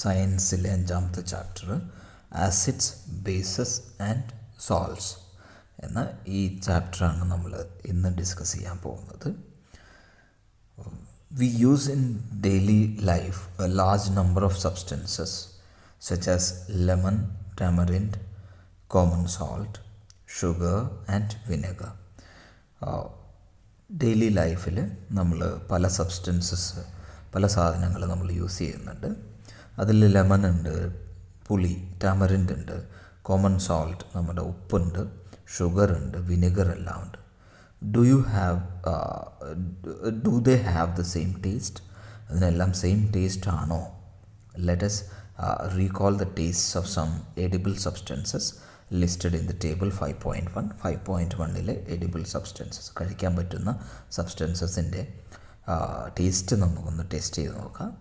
സയൻസിലെ 5ാമത്തെ chapter acids, bases and salts എന്ന ഈ ചാപ്റ്ററാണ് നമ്മൾ ഇന്ന് ഡിസ്കസ് ചെയ്യാൻ പോകുന്നത്. We use in daily life a large number of substances such as lemon, tamarind, common salt, sugar and vinegar. Daily ലൈഫിൽ നമ്മൾ പല സബ്സ്റ്റൻസസ്, പല സാധനങ്ങൾ നമ്മൾ യൂസ് ചെയ്യുന്നുണ്ട്. അതിൽ ലെമൺ ഉണ്ട്, പുളി, ടാമറിൻഡ് ഉണ്ട്, കോമൺ സോൾട്ട് നമ്മുടെ ഉപ്പുണ്ട്, ഷുഗർ ഉണ്ട്, വിനെഗർ എല്ലാം ഉണ്ട്. Do they have the same taste? അതിനെല്ലാം സെയിം ടേസ്റ്റ് ആണോ? Let us recall the tastes of some edible substances listed in the table 5.1. 5.1 edible substances, കഴിക്കാൻ പറ്റുന്ന സബ്സ്റ്റൻസസിൻ്റെ ടേസ്റ്റ് നമുക്കൊന്ന് ടേസ്റ്റ് ചെയ്ത് നോക്കാം.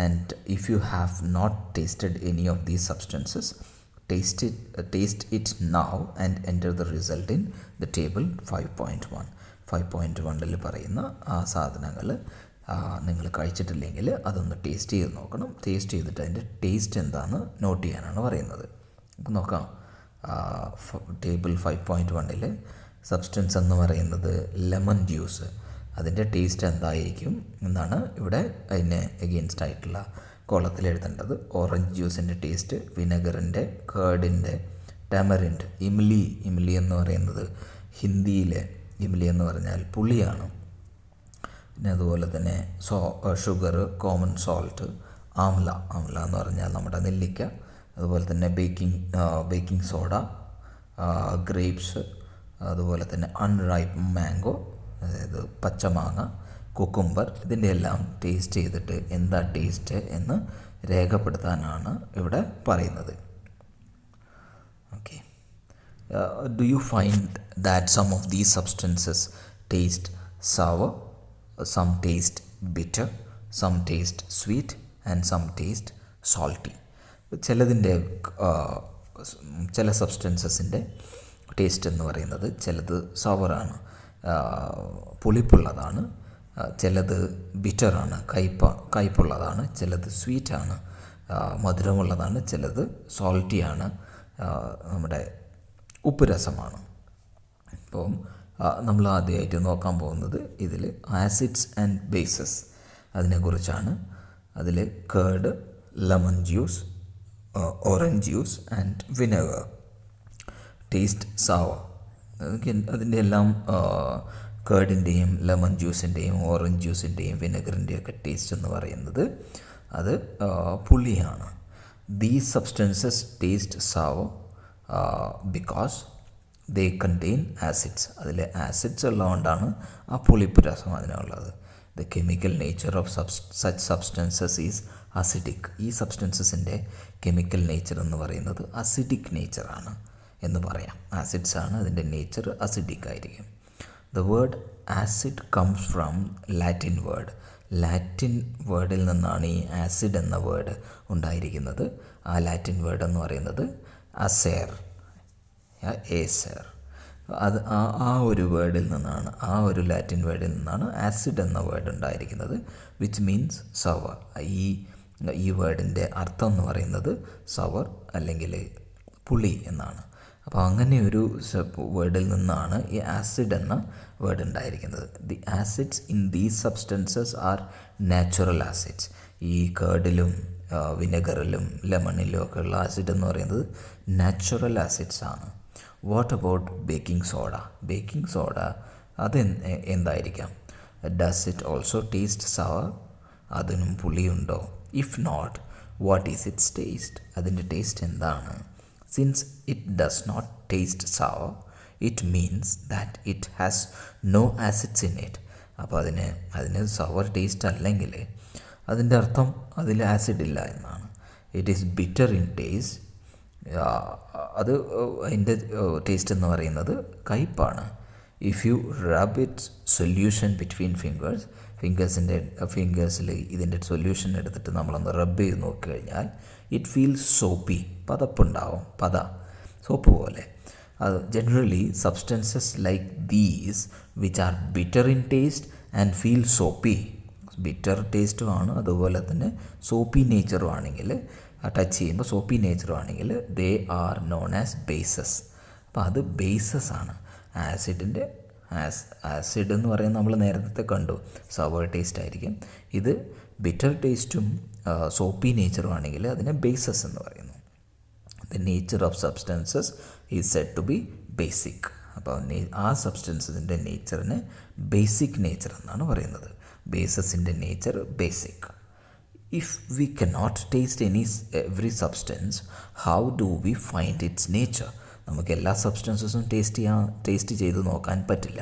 And if you have not tasted any of these substances, taste it now and enter the result in the table 5.1. 5.1 പറയുന്ന ആ സാധനങ്ങൾ നിങ്ങൾ കഴിച്ചിട്ടില്ലെങ്കിൽ അതൊന്ന് ടേസ്റ്റ് ചെയ്ത് നോക്കണം. ടേസ്റ്റ് ചെയ്തിട്ട് അതിൻ്റെ ടേസ്റ്റ് എന്താണെന്ന് നോട്ട് ചെയ്യാനാണ് പറയുന്നത്. അപ്പോൾ നോക്കാം. ടേബിൾ 5.1 സബ്സ്റ്റൻസ് എന്ന് പറയുന്നത് ലെമൺ ജ്യൂസ്. അതിൻ്റെ ടേസ്റ്റ് എന്തായിരിക്കും എന്നാണ് ഇവിടെ അതിന് എഗെയിൻസ്റ്റ് ആയിട്ടുള്ള കോളത്തിൽ എഴുതേണ്ടത്. ഓറഞ്ച് ജ്യൂസിൻ്റെ ടേസ്റ്റ്, വിനെഗറിൻ്റെ, കേർഡിൻ്റെ, ടാമറിൻഡ്, ഇംലി എന്ന് പറയുന്നത് ഹിന്ദിയിലെ ഇംലി എന്ന് പറഞ്ഞാൽ പുളിയാണ്. പിന്നെ അതുപോലെ തന്നെ ഷുഗർ, കോമൺ സോൾട്ട്, ആംല എന്ന് പറഞ്ഞാൽ നമ്മുടെ നെല്ലിക്ക, അതുപോലെ തന്നെ ബേക്കിംഗ് സോഡ, ഗ്രേപ്സ്, അതുപോലെ തന്നെ അൺറൈപ്പ് മാംഗോ, അതായത് പച്ചമാങ്ങ, കുക്കുംബർ. ഇതിൻ്റെ എല്ലാം ടേസ്റ്റ് ചെയ്തിട്ട് എന്താ ടേസ്റ്റ് എന്ന് രേഖപ്പെടുത്താനാണ് ഇവിടെ പറയുന്നത്. Okay. Do you find that some of these substances taste sour, some taste bitter, some taste sweet and some taste salty? ചില സബ്സ്റ്റൻസസിൻ്റെ ടേസ്റ്റ് എന്ന് പറയുന്നത് ചിലത് സവറാണ്, പുളിപ്പുള്ളതാണ്, ചിലത് ബിറ്ററാണ്, കയ്പുള്ളതാണ്, ചിലത് സ്വീറ്റാണ്, മധുരമുള്ളതാണ്, ചിലത് സോൾട്ടിയാണ്, നമ്മുടെ ഉപ്പ് രസമാണ്. അപ്പം നമ്മൾ ആദ്യമായിട്ട് നോക്കാൻ പോകുന്നത് ഇതിൽ ആസിഡ്സ് ആൻഡ് ബേസസ് അതിനെക്കുറിച്ചാണ്. അതിൽ curd, lemon juice, orange juice and vinegar. Taste sour. അതിൻ്റെ എല്ലാം കേർഡിൻ്റെയും ലെമൺ ജ്യൂസിൻ്റെയും ഓറഞ്ച് ജ്യൂസിൻ്റെയും വിനെഗറിൻ്റെയൊക്കെ ടേസ്റ്റ് എന്ന് പറയുന്നത് അത് പുളിയാണ്. These substances taste sour because they contain acids. അതിൽ ആസിഡ്സ് ഉള്ളതുകൊണ്ടാണ് ആ പുളിപ്പ് രസം അതിനുള്ളത്. The chemical nature of such substances is acidic. ഈ സബ്സ്റ്റൻസസിൻ്റെ കെമിക്കൽ നേച്ചർ എന്ന് പറയുന്നത് അസിഡിക് നേച്ചറാണ് എന്ന് പറയാം. ആസിഡ്സ് ആണ്, അതിൻ്റെ നേച്ചർ അസിഡിക് ആയിരിക്കും. The word acid comes from Latin word. Latin വേർഡിൽ നിന്നാണ് ഈ ആസിഡ് എന്ന വേർഡ് ഉണ്ടായിരിക്കുന്നത്. ആ ലാറ്റിൻ വേർഡ് എന്ന് പറയുന്നത് അസേർ, ഏസർ. അത് ആ ഒരു വേർഡിൽ നിന്നാണ്, ആ ഒരു ലാറ്റിൻ വേർഡിൽ നിന്നാണ് ആസിഡ് എന്ന വേർഡ് ഉണ്ടായിരിക്കുന്നത്, വിച്ച് മീൻസ് സവർ. ഈ വേർഡിൻ്റെ അർത്ഥം എന്ന് പറയുന്നത് സവർ അല്ലെങ്കിൽ പുളി എന്നാണ്. അപ്പോൾ അങ്ങനെ ഒരു വേർഡിൽ നിന്നാണ് ഈ ആസിഡ് എന്ന വേർഡ് ഉണ്ടായിരിക്കുന്നത്. The acids in these substances are natural acids. ഈ കേർഡിലും വിനെഗറിലും ലെമണിലും ഒക്കെ ഉള്ള ആസിഡ് എന്ന് പറയുന്നത് നാച്ചുറൽ ആസിഡ്സ് ആണ്. What about baking soda? Baking soda അത് എന്തായിരിക്കാം? Does it also taste sour? അതിനും പുളിയുണ്ടോ? If not, what is its taste? അതിൻ്റെ ടേസ്റ്റ് എന്താണ്? Since it does not taste sour, it means that it has no acids in it. അപ്പോൾ അതിന് സവർ taste അല്ലെങ്കിൽ അതിൻ്റെ അർത്ഥം അതിൽ ആസിഡ് ഇല്ല എന്നാണ്. It is bitter in taste. അത് അതിൻ്റെ ടേസ്റ്റ് എന്ന് പറയുന്നത് കയ്പാണ്. If you rub its solution between ഫിംഗേഴ്സിൽ ഇതിൻ്റെ സൊല്യൂഷൻ എടുത്തിട്ട് നമ്മളൊന്ന് റബ്ബ് ചെയ്ത് നോക്കിക്കഴിഞ്ഞാൽ ഇറ്റ് ഫീൽസ് സോപ്പി. പതപ്പുണ്ടാവും, സോപ്പ് പോലെ. Generally, substances like these which are bitter in taste and feel soapy, bitter ടേസ്റ്റും ആണ്, അതുപോലെ തന്നെ സോപ്പി നേച്ചറും ആണെങ്കിൽ, ടച്ച് ചെയ്യുമ്പോൾ സോപ്പി നേച്ചറും ആണെങ്കിൽ they are known as bases. അപ്പോൾ അത് ബേസസ് ആണ്. ആസിഡിൻ്റെ ആസിഡ് എന്ന് പറയുന്നത് നമ്മൾ നേരത്തെ കണ്ടു സവർ ടേസ്റ്റ് ആയിരിക്കും. ഇത് ബിറ്റർ ടേസ്റ്റും സോപ്പി നേച്ചറും ആണെങ്കിൽ അതിനെ ബേസസ് എന്ന് പറയുന്നു. The nature of substances is said to be basic. അപ്പോൾ ആ സബ്സ്റ്റൻസസിൻ്റെ നേച്ചറിന് ബേസിക് നേച്ചർ എന്നാണ് പറയുന്നത്. ബേസസിൻ്റെ nature basic. If we cannot taste every substance, how do we find its nature? നമുക്ക് എല്ലാ സബ്സ്റ്റൻസസും ടേസ്റ്റ് ചെയ്ത് നോക്കാൻ പറ്റില്ല.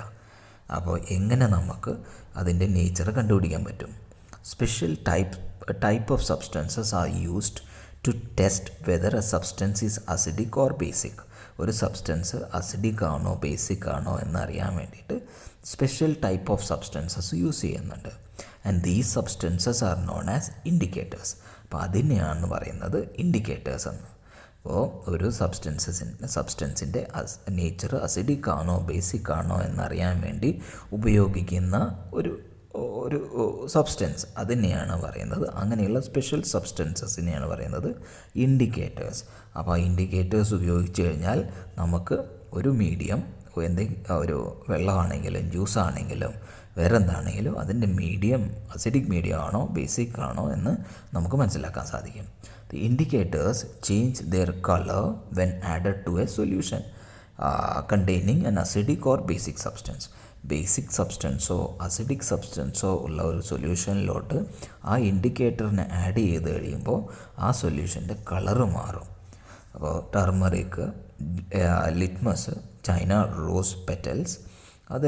അപ്പോൾ എങ്ങനെ നമുക്ക് അതിൻ്റെ നേച്ചർ കണ്ടുപിടിക്കാൻ പറ്റും? Special type of substances are used to test whether a substance is acidic or basic. ഒരു സബ്സ്റ്റൻസ് അസിഡിക് ആണോ ബേസിക് ആണോ എന്നറിയാൻ വേണ്ടിയിട്ട് special type of substances use ചെയ്യുന്നുണ്ട്. And these substances are known as indicators. അപ്പോൾ അതിനെയാണ് പറയുന്നത് ഇൻഡിക്കേറ്റേഴ്സ് എന്ന്. അപ്പോൾ ഒരു സബ്സ്റ്റൻസിൻ്റെ നേച്ചർ അസിഡിക് ആണോ ബേസിക് ആണോ എന്നറിയാൻ വേണ്ടി ഉപയോഗിക്കുന്ന ഒരു സബ്സ്റ്റൻസ് അതിനെയാണ് പറയുന്നത്, അങ്ങനെയുള്ള സ്പെഷ്യൽ സബ്സ്റ്റൻസസിനെയാണ് പറയുന്നത് ഇൻഡിക്കേറ്റേഴ്സ്. അപ്പോൾ ആ ഇൻഡിക്കേറ്റേഴ്സ് ഉപയോഗിച്ച് കഴിഞ്ഞാൽ നമുക്ക് ഒരു മീഡിയം, ഒരു വെള്ളമാണെങ്കിലും ജ്യൂസാണെങ്കിലും വേറെ എന്താണെങ്കിലും അതിൻ്റെ മീഡിയം അസിഡിക് മീഡിയം ആണോ ബേസിക് ആണോ എന്ന് നമുക്ക് മനസ്സിലാക്കാൻ സാധിക്കും. The indicators change their colour when added to a solution containing an acidic or basic substance. Basic സബ്സ്റ്റൻസോ അസിഡിക് സബ്സ്റ്റൻസോ ഉള്ള ഒരു സൊല്യൂഷനിലോട്ട് ആ ഇൻഡിക്കേറ്ററിനെ ആഡ് ചെയ്ത് കഴിയുമ്പോൾ ആ സൊല്യൂഷൻ്റെ കളറ് മാറും. അപ്പോൾ turmeric, litmus, China rose petals, അത്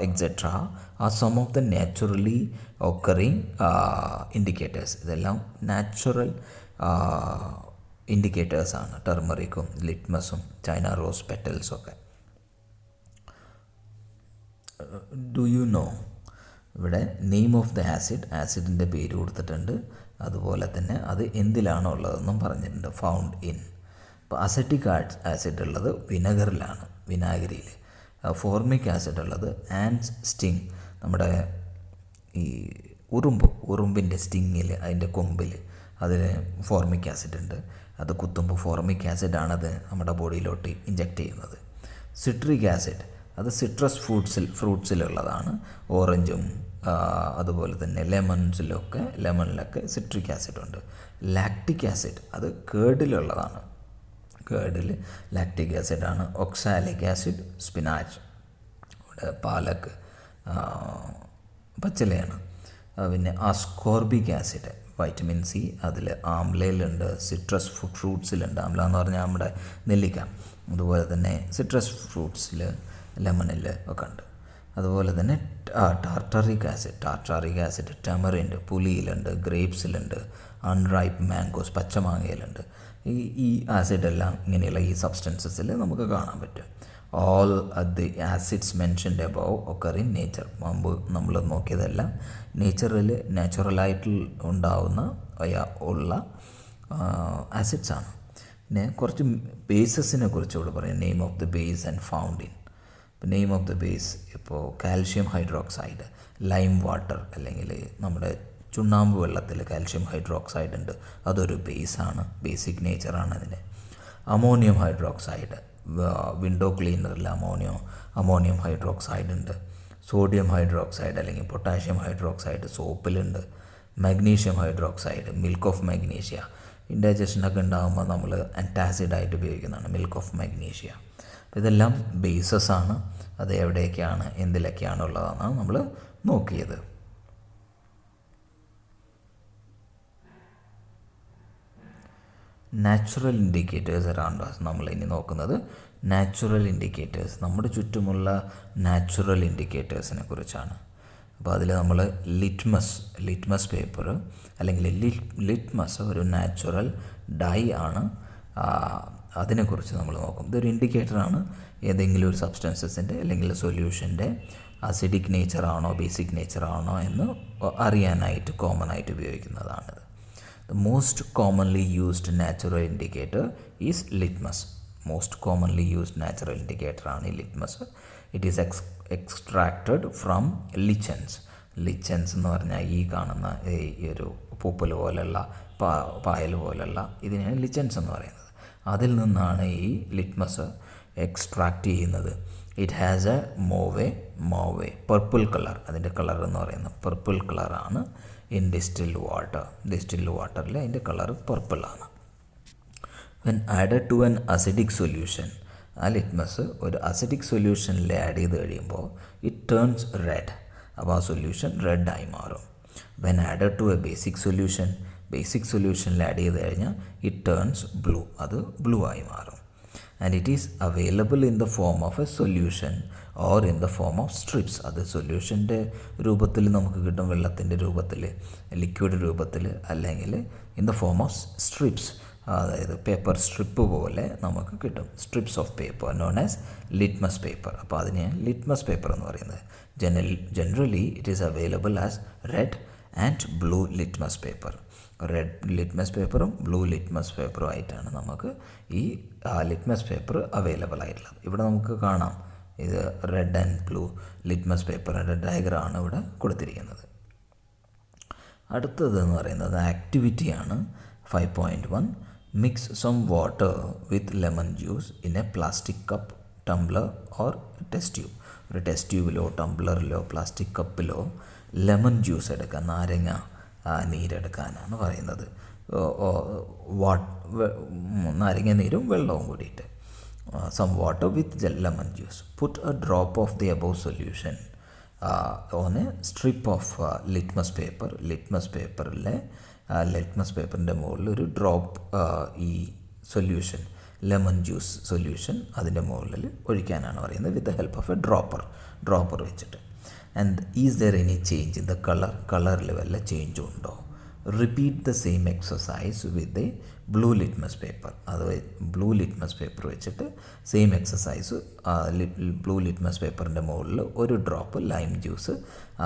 etcetera are some of the naturally occurring indicators. ഇതെല്ലാം നാച്ചുറൽ ഇൻഡിക്കേറ്റേഴ്സാണ്. ടർമറിക്കും ലിറ്റ്മസും ചൈന റോസ് പെറ്റൽസും ഒക്കെ. Do you know? ഇവിടെ നെയിം ഓഫ് ദ ആസിഡിൻ്റെ പേര് കൊടുത്തിട്ടുണ്ട്. അതുപോലെ തന്നെ അത് എന്തിലാണോ ഉള്ളതെന്നും പറഞ്ഞിട്ടുണ്ട്. Found in. ഇപ്പോൾ അസറ്റിക് ആസിഡ് ഉള്ളത് വിനെഗറിലാണ്, വിനാഗിരിയിൽ. ഫോർമിക് ആസിഡ് ഉള്ളത് ആൻഡ് സ്റ്റിങ്, നമ്മുടെ ഈ ഉറുമ്പിൻ്റെ സ്റ്റിങ്ങിൽ, അതിൻ്റെ കൊമ്പിൽ അതിൽ ഫോർമിക് ആസിഡ് ഉണ്ട്. അത് കുത്തുമ്പോൾ ഫോർമിക് ആസിഡാണത് നമ്മുടെ ബോഡിയിലോട്ട് ഇഞ്ചെക്റ്റ് ചെയ്യുന്നത്. സിട്രിക് ആസിഡ് അത് സിട്രസ് ഫ്രൂട്ട്സിലുള്ളതാണ്. ഓറഞ്ചും അതുപോലെ തന്നെ ലെമണിലൊക്കെ സിട്രിക് ആസിഡ് ഉണ്ട്. ലാക്റ്റിക് ആസിഡ് അത് കേർഡിലുള്ളതാണ്. കേർഡിൽ ലാക്റ്റിക് ആസിഡാണ്. ഒക്സാലിക് ആസിഡ് സ്പിനാച്ച്, പാലക്ക്, പച്ചിലയാണ്. പിന്നെ അസ്കോർബിക് ആസിഡ് വൈറ്റമിൻ സി അതിൽ ആംലയിലുണ്ട്, സിട്രസ് ഫ്രൂട്ട്സിലുണ്ട്. ആംല എന്ന് പറഞ്ഞാൽ നമ്മുടെ നെല്ലിക്ക. അതുപോലെ തന്നെ സിട്രസ് ഫ്രൂട്ട്സിൽ, ലെമണിൽ ഒക്കെ ഉണ്ട്. അതുപോലെ തന്നെ ടാർട്ടറിക് ആസിഡ് ടെമറിൻഡ് പുളിയിലുണ്ട്, ഗ്രേപ്സിലുണ്ട്, അൺറൈപ്പ് മാംഗോസ് പച്ചമാങ്ങയിലുണ്ട്. ഈ ആസിഡെല്ലാം ഇങ്ങനെയുള്ള ഈ സബ്സ്റ്റൻസസിൽ നമുക്ക് കാണാൻ പറ്റും. All the acids mentioned above occur in nature. മുമ്പ് നമ്മൾ നോക്കിയതെല്ലാം നാച്ചുറലായിട്ട് ഉണ്ടാവുന്ന ഉള്ള ആസിഡ്സാണ്. പിന്നെ കുറച്ച് ബേസസിനെ കുറിച്ചുകൂടെ പറയാം. Name of the base and found in. Name of the base ഇപ്പോൾ കാൽഷ്യം ഹൈഡ്രോക്സൈഡ്, ലൈം വാട്ടർ അല്ലെങ്കിൽ നമ്മുടെ ചുണ്ണാമ്പ് വെള്ളത്തിൽ കാൽഷ്യം ഹൈഡ്രോക്സൈഡ് ഉണ്ട്, അതൊരു ബേസാണ്, ബേസിക് നേച്ചറാണ് അതിന്. അമോണിയം ഹൈഡ്രോക്സൈഡ്, വിൻഡോ ക്ലീനറിൽ അമോണിയം ഹൈഡ്രോക്സൈഡ് ഉണ്ട്. സോഡിയം ഹൈഡ്രോക്സൈഡ് അല്ലെങ്കിൽ പൊട്ടാഷ്യം ഹൈഡ്രോക്സൈഡ് സോപ്പിലുണ്ട്. Magnesium hydroxide, milk of magnesia, ഇൻഡൈജഷനൊക്കെ ഉണ്ടാകുമ്പോൾ നമ്മൾ ആൻറ്റാസിഡായിട്ട് ഉപയോഗിക്കുന്നതാണ് മിൽക്ക് ഓഫ് മഗ്നീഷ്യ. അപ്പോൾ ഇതെല്ലാം ബേസസാണ്. അത് എവിടെയൊക്കെയാണ് എന്തിലൊക്കെയാണ് ഉള്ളതെന്നാണ് നമ്മൾ നോക്കിയത്. നാച്ചുറൽ ഇൻഡിക്കേറ്റേഴ്സ് അറൗണ്ട് നമ്മൾ ഇനി നോക്കുന്നത്. നാച്ചുറൽ ഇൻഡിക്കേറ്റേഴ്സ്, നമ്മുടെ ചുറ്റുമുള്ള നാച്ചുറൽ ഇൻഡിക്കേറ്റേഴ്സിനെ കുറിച്ചാണ്. അപ്പോൾ അതിൽ നമ്മൾ ലിറ്റ്മസ് പേപ്പർ അല്ലെങ്കിൽ ലിറ്റ്മസ് ഒരു നാച്ചുറൽ ഡൈ ആണ്. അതിനെക്കുറിച്ച് നമ്മൾ നോക്കും. ഇതൊരു ഇൻഡിക്കേറ്ററാണ് ഏതെങ്കിലും ഒരു സബ്സ്റ്റൻസസിൻ്റെ അല്ലെങ്കിൽ സൊല്യൂഷൻ്റെ അസിഡിക് നേച്ചറാണോ ബേസിക് നേച്ചറാണോ എന്ന് അറിയാനായിട്ട് കോമൺ ആയിട്ട് ഉപയോഗിക്കുന്നതാണിത്. The most commonly used natural indicator is litmus. Most commonly used natural indicator ആണ് litmus. It is extracted from lichens. ലിച്ചൻസ് എന്ന് പറഞ്ഞാൽ ഈ കാണുന്ന ഈ ഒരു പൂപ്പൽ പോലുള്ള പായൽ പോലുള്ള ഇതിനെയാണ് ലിച്ചൻസ് എന്ന് പറയുന്നത്. അതിൽ നിന്നാണ് ഈ ലിറ്റ്മസ് എക്സ്ട്രാക്റ്റ് ചെയ്യുന്നത്. It has a mauve purple colour. അതിൻ്റെ കളർ എന്ന് പറയുന്നത് പർപ്പിൾ കളറാണ് ഇൻ ഡിസ്റ്റിൽഡ് വാട്ടർ. ഡിസ്റ്റിൽഡ് വാട്ടറിൽ അതിൻ്റെ കളർ പർപ്പിളാണ്. When added to an acidic solution, ആ ലിറ്റ്മസ് ഒരു അസിഡിക് സൊല്യൂഷനിൽ ആഡ് ചെയ്ത് കഴിയുമ്പോൾ ഇറ്റ് ടേൺസ് റെഡ്. അപ്പോൾ ആ സൊല്യൂഷൻ റെഡായി മാറും. When added to a basic സൊല്യൂഷനിൽ ആഡ് ചെയ്ത് കഴിഞ്ഞാൽ ഇറ്റ് ടേൺസ് ബ്ലൂ. അത് ബ്ലൂ ആയി മാറും. And it is available in the form of a solution or in the form of strips. അത് സൊല്യൂഷൻ്റെ രൂപത്തിൽ നമുക്ക് കിട്ടും, വെള്ളത്തിൻ്റെ രൂപത്തിൽ, ലിക്വിഡ് രൂപത്തിൽ, അല്ലെങ്കിൽ in the form of strips, അതായത് പേപ്പർ സ്ട്രിപ്പ് പോലെ നമുക്ക് കിട്ടും. Strips of paper known as litmus paper. അപ്പോൾ അതിനെ ലിറ്റ്മസ് പേപ്പർ എന്ന് പറയുന്നത്. Generally it is available as red and blue litmus paper. Red litmus പേപ്പറും ബ്ലൂ ലിറ്റ്മസ് പേപ്പറും ആയിട്ടാണ് നമുക്ക് ഈ ലിറ്റ്മസ് പേപ്പർ അവൈലബിൾ ആയിട്ടുള്ളത്. ഇവിടെ നമുക്ക് കാണാം ഇത് റെഡ് ആൻഡ് ബ്ലൂ ലിറ്റ്മസ് പേപ്പറിൻ്റെ ഡയഗ്രാമാണ് ഇവിടെ കൊടുത്തിരിക്കുന്നത്. അടുത്തതെന്ന് പറയുന്നത് ആക്ടിവിറ്റിയാണ്. 5.1 mix some water with lemon juice in a plastic cup, tumbler or test tube. ഒരു ടെസ്റ്റ് ട്യൂബിലോ ടംബ്ലറിലോ പ്ലാസ്റ്റിക് കപ്പിലോ ലെമൺ ജ്യൂസ് എടുക്കാൻ, നാരങ്ങ നീരെടുക്കാനാണ് പറയുന്നത്. നാരങ്ങ നീരും വെള്ളവും കൂടിയിട്ട്. Some water with lemon juice. Put a drop of the above solution on a strip of litmus paper. Litmus പേപ്പറിൻ്റെ മുകളിൽ ഒരു ഡ്രോപ്പ് ഈ സൊല്യൂഷൻ, ലെമൺ ജ്യൂസ് സൊല്യൂഷൻ അതിൻ്റെ മുകളിൽ ഒഴിക്കാനാണ് പറയുന്നത്. With the help of a dropper വെച്ചിട്ട്. And is there any change in the കളറിൽ വല്ല ചേഞ്ചും ഉണ്ടോ? Repeat the same exercise with a blue litmus paper. അത് ബ്ലൂ ലിറ്റ്മസ് പേപ്പർ വെച്ചിട്ട് സെയിം എക്സസൈസ് ബ്ലൂ ലിറ്റ്മസ് പേപ്പറിൻ്റെ മുകളിൽ ഒരു ഡ്രോപ്പ് ലൈം ജ്യൂസ്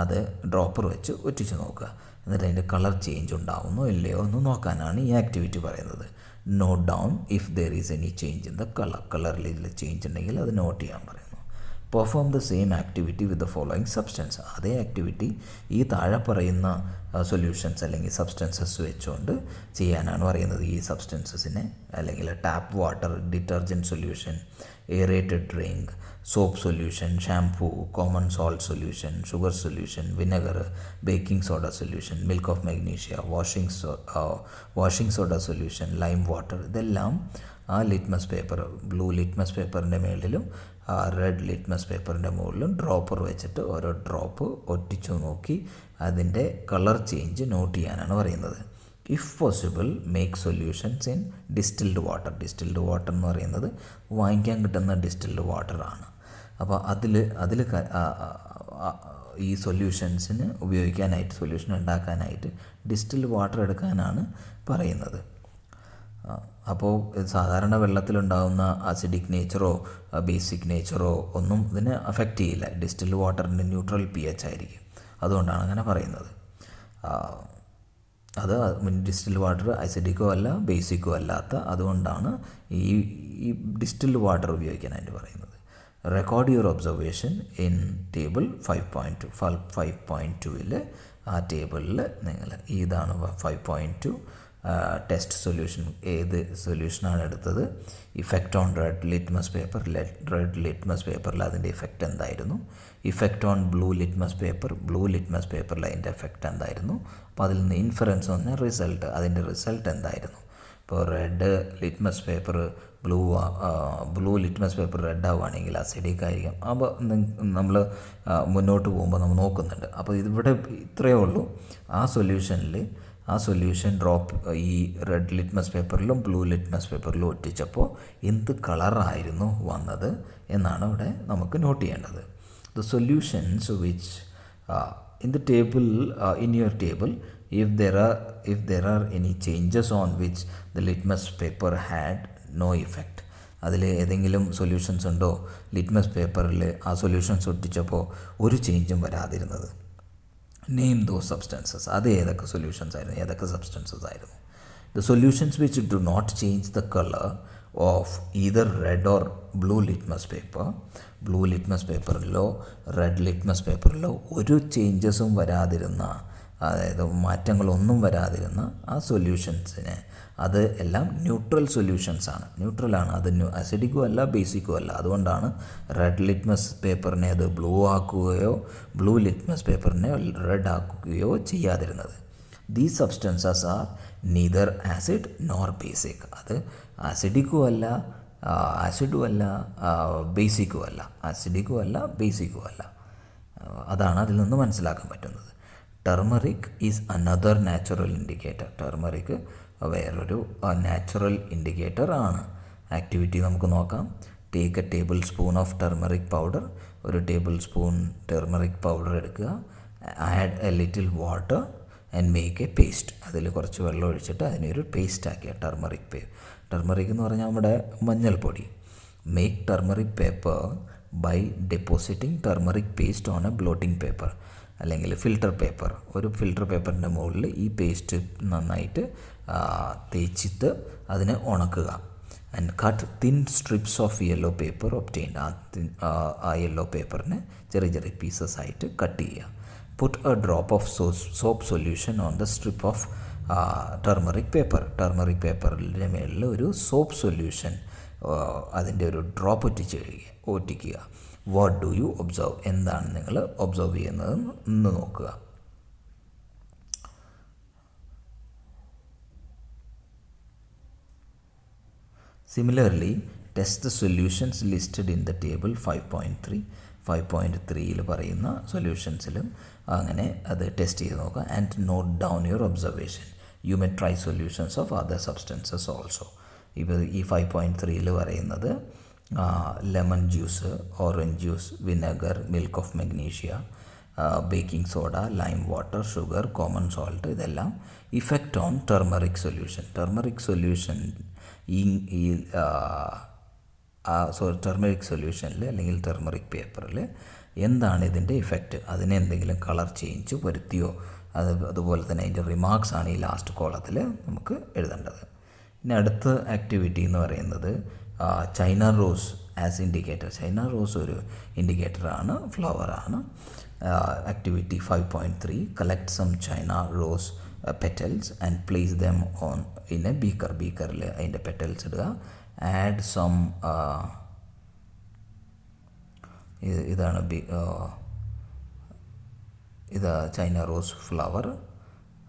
അത് ഡ്രോപ്പർ വെച്ച് ഒറ്റിച്ച് നോക്കുക. എന്നിട്ട് അതിൻ്റെ കളർ ചേഞ്ച് ഉണ്ടാവുന്നോ ഇല്ലയോ എന്ന് നോക്കാനാണ് ഈ ആക്ടിവിറ്റി പറയുന്നത്. Note down if there is any change in the കളറിൽ ചേഞ്ച് ഉണ്ടെങ്കിൽ അത് നോട്ട് ചെയ്യാൻ പറയുന്നു. Perform the same activity with the following substance. അതേ ആക്ടിവിറ്റി ഈ താഴെ പറയുന്ന സൊല്യൂഷൻസ് അല്ലെങ്കിൽ സബ്സ്റ്റൻസസ് വെച്ചുകൊണ്ട് ചെയ്യാനാണ് പറയുന്നത്. ഈ സബ്സ്റ്റൻസസിനെ അല്ലെങ്കിൽ tap water, detergent solution, aerated drink, soap solution, shampoo, common salt solution, sugar solution, vinegar, baking soda solution, milk of മാഗ്നീഷ്യ, washing soda solution, lime water, ഇതെല്ലാം ആ ലിറ്റ്മസ് പേപ്പർ, ബ്ലൂ ലിറ്റ്മസ് പേപ്പറിൻ്റെ മുകളിലും റെഡ് ലിറ്റ്മസ് പേപ്പറിൻ്റെ മുകളിലും dropper വെച്ചിട്ട് ഓരോ drop ഒറ്റിച്ചു നോക്കി അതിൻ്റെ കളർ ചേഞ്ച് നോട്ട് ചെയ്യാനാണ് പറയുന്നത്. If possible make solutions in distilled water എന്ന് പറയുന്നത് വാങ്ങിക്കാൻ കിട്ടുന്ന ഡിസ്റ്റിൽഡ് വാട്ടറാണ്. അപ്പോൾ അതിൽ ഈ സൊല്യൂഷൻസിന് ഉപയോഗിക്കാനായിട്ട്, സൊല്യൂഷൻ ഉണ്ടാക്കാനായിട്ട് ഡിസ്റ്റിൽഡ് വാട്ടർ എടുക്കാനാണ് പറയുന്നത്. അപ്പോൾ സാധാരണ വെള്ളത്തിലുണ്ടാകുന്ന അസിഡിക് നേച്ചറോ ബേസിക് നേച്ചറോ ഒന്നും ഇതിനെ അഫക്റ്റ് ചെയ്യില്ല. ഡിസ്റ്റിൽഡ് വാട്ടറിൻ്റെ ന്യൂട്രൽ pH ആയിരിക്കും. അതുകൊണ്ടാണ് അങ്ങനെ പറയുന്നത്. അത് ഡിസ്റ്റിൽഡ് വാട്ടർ അസിഡിക്കോ അല്ല ബേസിക്കോ അല്ലാത്ത, അതുകൊണ്ടാണ് ഈ ഡിസ്റ്റിൽഡ് വാട്ടർ ഉപയോഗിക്കാനായിട്ട് പറയുന്നത്. Record your observation in table 5.2. ആ ടേബിളിൽ നിങ്ങൾ ഇതാണ് 5.2 ടെസ്റ്റ് സൊല്യൂഷൻ. ഏത് സൊല്യൂഷനാണ് എടുത്തത്? ഇഫക്റ്റ് ഓൺ റെഡ് ലിറ്റ്മസ് പേപ്പറിൽ അതിൻ്റെ ഇഫക്റ്റ് എന്തായിരുന്നു? ഇഫക്റ്റ് ഓൺ ബ്ലൂ ലിറ്റ്മസ് പേപ്പറിൽ അതിൻ്റെ എഫക്റ്റ് എന്തായിരുന്നു? അപ്പോൾ അതിൽ നിന്ന് ഇൻഫറൻസ് എന്ന് പറഞ്ഞാൽ റിസൾട്ട്, അതിൻ്റെ റിസൾട്ട് എന്തായിരുന്നു? ഇപ്പോൾ red litmus paper blue litmus paper red ആവുകയാണെങ്കിൽ അസിഡിക് ആയിരിക്കും. അപ്പോൾ നമ്മൾ മുന്നോട്ട് പോകുമ്പോൾ നമ്മൾ നോക്കുന്നുണ്ട്. അപ്പോൾ ഇതിവിടെ ഇത്രയേ ഉള്ളൂ. ആ സൊല്യൂഷൻ ഡ്രോപ്പ് ഈ റെഡ് ലിറ്റ്മസ് പേപ്പറിലും ബ്ലൂ ലിറ്റ്മസ് പേപ്പറിലും ഒറ്റിച്ചപ്പോൾ എന്ത് കളറായിരുന്നു വന്നത് എന്നാണ് ഇവിടെ നമുക്ക് നോട്ട് ചെയ്യേണ്ടത്. The solutions which in the table, in your table, if there are any changes on which the litmus paper had no effect. അതിൽ ഏതെങ്കിലും സൊല്യൂഷൻസ് ഉണ്ടോ ലിറ്റ്മസ് പേപ്പറിൽ ആ സൊല്യൂഷൻസ് ഒട്ടിച്ചപ്പോൾ ഒരു ചേഞ്ചും വരാതിരുന്നത്? Name those substances. അത് ഏതൊക്കെ സൊല്യൂഷൻസ് ആയിരുന്നു, ഏതൊക്കെ സബ്സ്റ്റൻസസ് ആയിരുന്നു? The solutions which do not change the colour of either red or blue litmus paper. Blue litmus പേപ്പറിലോ റെഡ് ലിറ്റ്മസ് പേപ്പറിലോ ഒരു ചേഞ്ചസും വരാതിരുന്ന, അതായത് മാറ്റങ്ങളൊന്നും വരാതിരുന്ന ആ സൊല്യൂഷൻസിനെ, അത് എല്ലാം ന്യൂട്രൽ സൊല്യൂഷൻസാണ്, ന്യൂട്രലാണ്. അത് അസിഡിക്കും അല്ല ബേസിക്കും അല്ല. അതുകൊണ്ടാണ് റെഡ് ലിറ്റ്മസ് പേപ്പറിനെ അത് ബ്ലൂ ആക്കുകയോ ബ്ലൂ ലിറ്റ്മസ് പേപ്പറിനെ റെഡ് ആക്കുകയോ ചെയ്യാതിരുന്നത്. These substances are neither acid nor basic. അത് ആസിഡിക്കും അല്ല ആസിഡും അല്ല ബേസിക്കും അല്ല, ആസിഡിക്കും അല്ല ബേസിക്കും അല്ല. അതാണ് അതിൽ നിന്ന് മനസ്സിലാക്കാൻ പറ്റുന്നത്. Turmeric is another natural indicator. Turmeric വേറൊരു നാച്ചുറൽ ഇൻഡിക്കേറ്റർ ആണ്. ആക്ടിവിറ്റി നമുക്ക് നോക്കാം. Take A table spoon of turmeric powder. ഒരു ടേബിൾ സ്പൂൺ ടർമറിക് പൗഡർ എടുക്കുക. Add A little water and make A paste. അതിൽ കുറച്ച് വെള്ളം ഒഴിച്ചിട്ട് അതിനൊരു പേസ്റ്റ് ആക്കിയ ടർമറിക് എന്ന് പറഞ്ഞാൽ നമ്മുടെ മഞ്ഞൾപ്പൊടി. Make turmeric paper by depositing turmeric paste on a blotting paper, അല്ലെങ്കിൽ ഫിൽറ്റർ പേപ്പർ. ഒരു ഫിൽറ്റർ പേപ്പറിൻ്റെ മുകളിൽ ഈ പേസ്റ്റ് നന്നായിട്ട് തേച്ചിട്ട് അതിനെ ഉണക്കുക. And cut thin strips of yellow paper obtained. ആ യെല്ലോ പേപ്പറിനെ ചെറിയ ചെറിയ പീസസ് ആയിട്ട് കട്ട് ചെയ്യുക. Put a drop of soap solution on the strip of turmeric paper. Turmeric പേപ്പറിൻ്റെ മുകളിൽ ഒരു സോപ്പ് സൊല്യൂഷൻ, അതിൻ്റെ ഒരു ഡ്രോപ്പ് ഒറ്റിക്കുക. What do you observe? എന്താണ് നിങ്ങൾ ഒബ്സർവ് ചെയ്യുന്നത് എന്ന് നോക്കുക. Similarly test the solutions listed in the table 5.3. 5.3യിൽ പറയുന്ന സൊല്യൂഷൻസിലും അങ്ങനെ അത് ടെസ്റ്റ് ചെയ്ത് നോക്കുക. And note down your observation. You may try solutions of other substances also. ഇപ്പോൾ ഈ 5.3യിൽ പറയുന്നത് lemon juice, orange juice, vinegar, milk of magnesia, baking soda, lime water, sugar, common salt, ഇതെല്ലാം effect on turmeric solution. Turmeric solution turmeric സൊല്യൂഷനിൽ അല്ലെങ്കിൽ turmeric പേപ്പറിൽ എന്താണ് ഇതിൻ്റെ ഇഫക്റ്റ്? അതിന് എന്തെങ്കിലും കളർ ചേഞ്ച് വരുത്തിയോ? അതുപോലെ തന്നെ അതിൻ്റെ റിമാർക്സ് ആണ് ഈ ലാസ്റ്റ് കോളത്തിൽ നമുക്ക് എഴുതേണ്ടത്. ഇനി അടുത്ത ആക്ടിവിറ്റി എന്ന് പറയുന്നത് China rose as indicator. China rose ഒരു ഇൻഡിക്കേറ്ററാണ്, ഫ്ലവറാണ്. Activity 5.3 collect some China rose petals and place them on in a beaker. ബീക്കറിൽ അതിൻ്റെ പെറ്റൽസ് ഇടുക. ആഡ് സം ഇതാണ് ഇത് ചൈന റോസ് ഫ്ലവർ,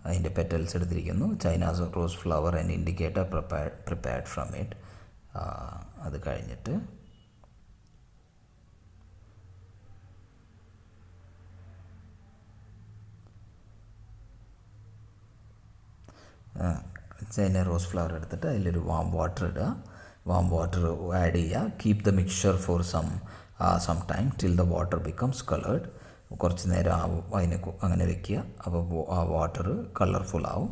അതിൻ്റെ പെറ്റൽസ് എടുത്തിരിക്കുന്നു. China rose flower and indicator prepared from it. അത് കഴിഞ്ഞിട്ട് ചൈന റോസ് ഫ്ലവർ എടുത്തിട്ട് അതിലൊരു വാം വാട്ടർ ഇടുക. വാം വാട്ടർ ആഡ് ചെയ്യുക. Keep the mixture for some time till the water becomes coloured. കുറച്ച് നേരം അതിനെ അങ്ങനെ വെക്കുക. അപ്പോൾ ആ വാട്ടർ കളർഫുൾ ആവും,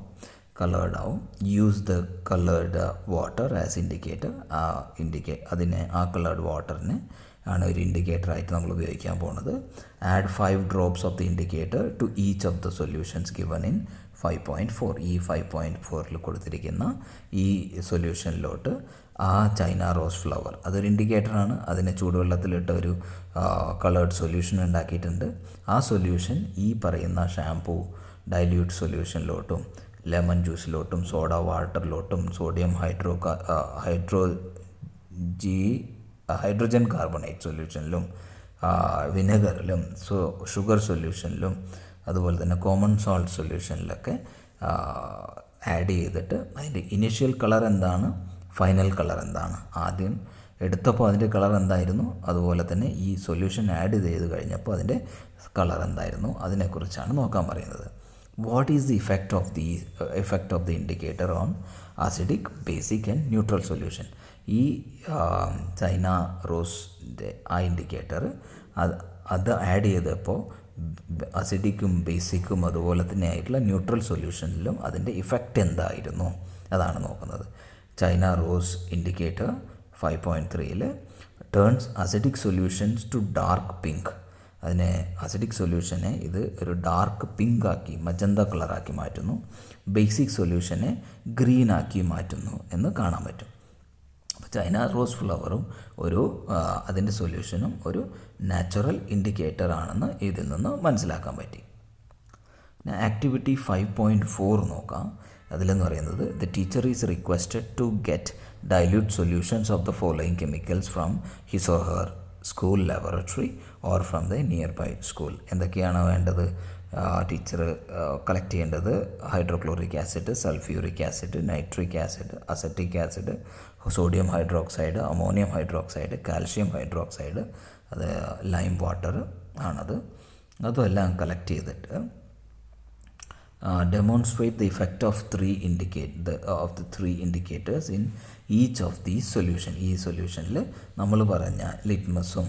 കളേർഡ് ആവും. Use the coloured water as indicator. അതിനെ ആ കളേർഡ് വാട്ടറിനെ ആണ് ഒരു ഇൻഡിക്കേറ്ററായിട്ട് നമ്മൾ ഉപയോഗിക്കാൻ പോകുന്നത്. Add 5 drops of the indicator to each of the solutions given in 5.4. ഈ 5.4ൽ കൊടുത്തിരിക്കുന്ന ഈ സൊല്യൂഷനിലോട്ട് ആ ചൈന റോസ് ഫ്ലവർ, അതൊരു ഇൻഡിക്കേറ്ററാണ്. അതിനെ ചൂടുവെള്ളത്തിലിട്ട് ഒരു കളേർഡ് സൊല്യൂഷൻ ഉണ്ടാക്കിയിട്ടുണ്ട്. ആ സൊല്യൂഷൻ ഈ പറയുന്ന ഷാംപൂ ഡൈല്യൂട്ട് സൊല്യൂഷനിലോട്ടും ലെമൺ ജ്യൂസിലോട്ടും സോഡ വാട്ടറിലോട്ടും സോഡിയം ഹൈഡ്രോജൻ കാർബണേറ്റ് സൊല്യൂഷനിലും വിനെഗറിലും ഷുഗർ സൊല്യൂഷനിലും അതുപോലെ തന്നെ കോമൺ സോൾട്ട് സൊല്യൂഷനിലൊക്കെ ആഡ് ചെയ്തിട്ട് അതിൻ്റെ ഇനിഷ്യൽ കളർ എന്താണ്, ഫൈനൽ കളർ എന്താണ്, ആദ്യം എടുത്തപ്പോൾ അതിൻ്റെ കളർ എന്തായിരുന്നു, അതുപോലെ തന്നെ ഈ സൊല്യൂഷൻ ആഡ് ചെയ്ത് കഴിഞ്ഞപ്പോൾ അതിൻ്റെ കളർ എന്തായിരുന്നു, അതിനെക്കുറിച്ചാണ് നോക്കാൻ പറയുന്നത്. What is the effect of the indicator on acidic, basic and neutral solution? ഈ ചൈന റോസിൻ്റെ ആ ഇൻഡിക്കേറ്റർ അത് ആഡ് ചെയ്തപ്പോൾ അസിഡിക്കും ബേസിക്കും അതുപോലെ തന്നെ ആയിട്ടുള്ള ന്യൂട്രൽ സൊല്യൂഷനിലും അതിൻ്റെ ഇഫക്റ്റ് എന്തായിരുന്നു, അതാണ് നോക്കുന്നത്. ചൈന റോസ് ഇൻഡിക്കേറ്റർ 5.3ൽ turns acidic solutions to dark pink. അതിനെ അസിഡിക് സൊല്യൂഷനെ ഇത് ഒരു ഡാർക്ക് പിങ്ക് ആക്കി, മജന്ത കളറാക്കി മാറ്റുന്നു. ബേസിക് സൊല്യൂഷനെ ഗ്രീൻ ആക്കി മാറ്റുന്നു എന്ന് കാണാൻ പറ്റും. അപ്പോൾ ചൈന റോസ് ഫ്ലവറും ഒരു അതിൻ്റെ സൊല്യൂഷനും ഒരു നാച്ചുറൽ ഇൻഡിക്കേറ്റർ ആണെന്ന് ഇതിൽ നിന്ന് മനസ്സിലാക്കാൻ പറ്റി. ആക്ടിവിറ്റി 5.4 നോക്കാം. അതിലെന്ന് പറയുന്നത് the teacher is requested to get dilute solutions of the following chemicals from his or her school laboratory or from the nearby school. എന്തൊക്കെയാണ് വേണ്ടത്? ടീച്ചർ കളക്ട് ചെയ്യേണ്ടത് hydrochloric acid, sulphuric acid, nitric acid, acetic acid, sodium hydroxide, ammonium hydroxide, calcium hydroxide, അത് lime water ആണത്. അതുമെല്ലാം collect ചെയ്തിട്ട് demonstrate the effect of the three indicators in each of these solution. ഈ സൊല്യൂഷനിൽ നമ്മൾ പറഞ്ഞ ലിറ്റ്മസും